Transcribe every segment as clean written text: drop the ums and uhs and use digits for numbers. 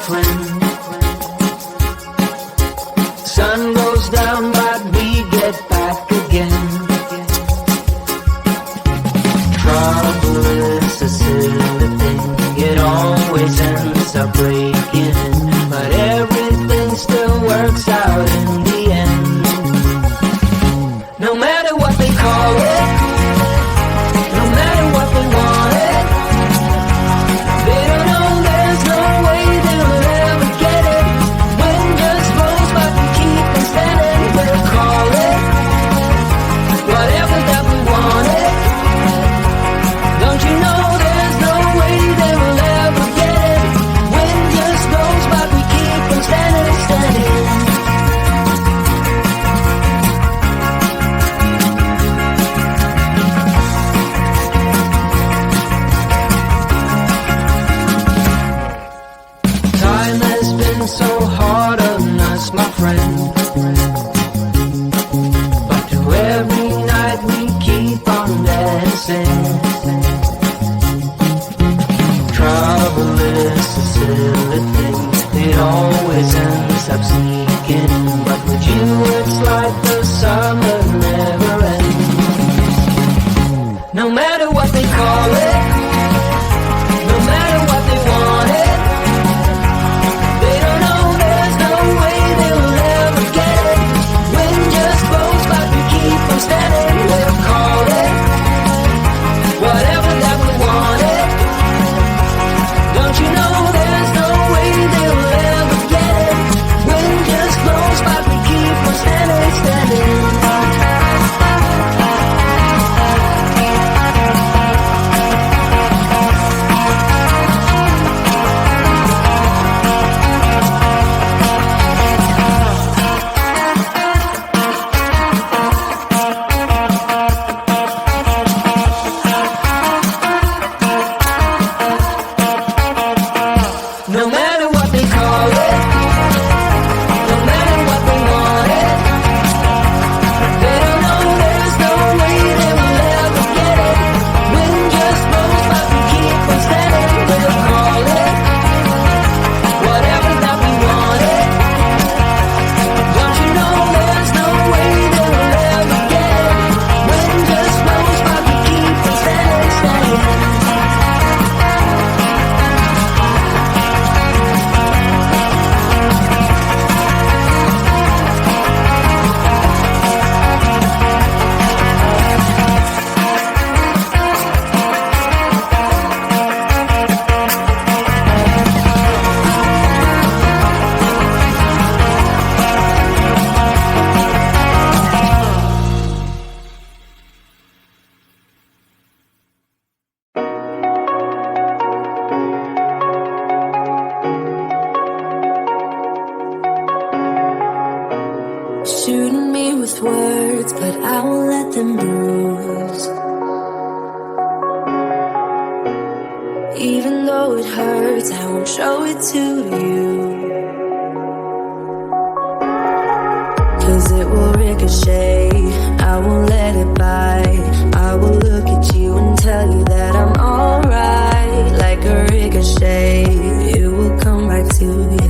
friend. Sun goes down but we get back again. Trouble is a silly thing, it always ends up breaking, but everything still works out in the end. No matter what they call it, no matter what they want it, they don't know there's no way they'll ever get it. Wind just blows but we keep on standing. We'll call it whatever that we want it. Don't you know there's no way they will ever get it. Wind just blows but we keep on standing, standing. Time has been so hard on us, my friend, but through every night we keep on dancing. Trouble is a silly thing, it always ends up sneaking, but with you it's like the summer never ends. No matter what they call it, no matter what they want it, they don't know there's no way they will ever get it. Wind just blows but we keep on standing. We'll call it whatever that we want it. Don't you know there's no way they will ever get it. Wind just blows but we keep on standing, standing. No matter what they call it, no matter what they want it, they don't know there's no way they will ever get it. Wind just blows but we keep on standing. We'll call it whatever that we want it. Don't you know there's no way they will ever get it. Wind just blows but we keep on standing, standing. Shooting me with words, but I won't let them bruise. Even though it hurts, I won't show it to you. 'Cause it will ricochet, I won't let it bite. I will look at you and tell you that I'm alright. Like a ricochet, it will come back to you.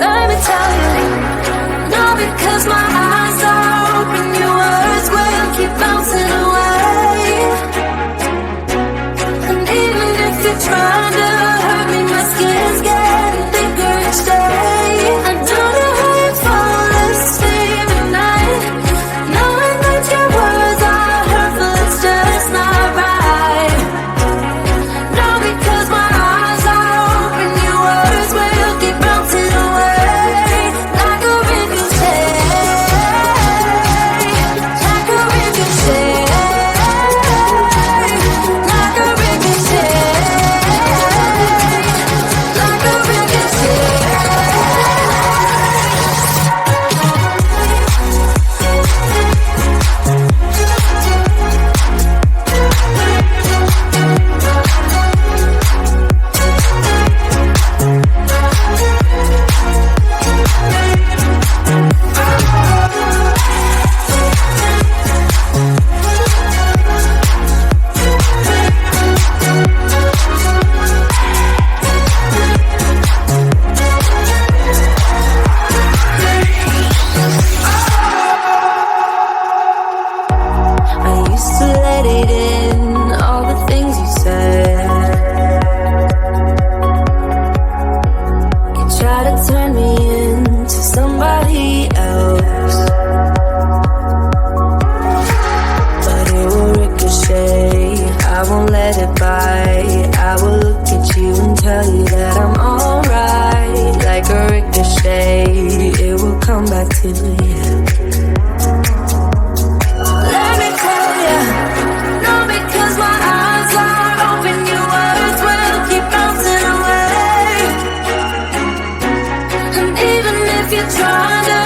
Let me tell you, no, because my eyes are open, your words will keep bouncing away. And even if you're trying to hurt me, my skin's getting thicker each day. I don't know how you fall asleep at night, knowing that your words are hurtful, it's just not right. No, because my eyes are open, your words will keep bouncing away. Like a ricochet. to you. Let me tell you, no, because my eyes are open, your words will keep bouncing away. And even if you try to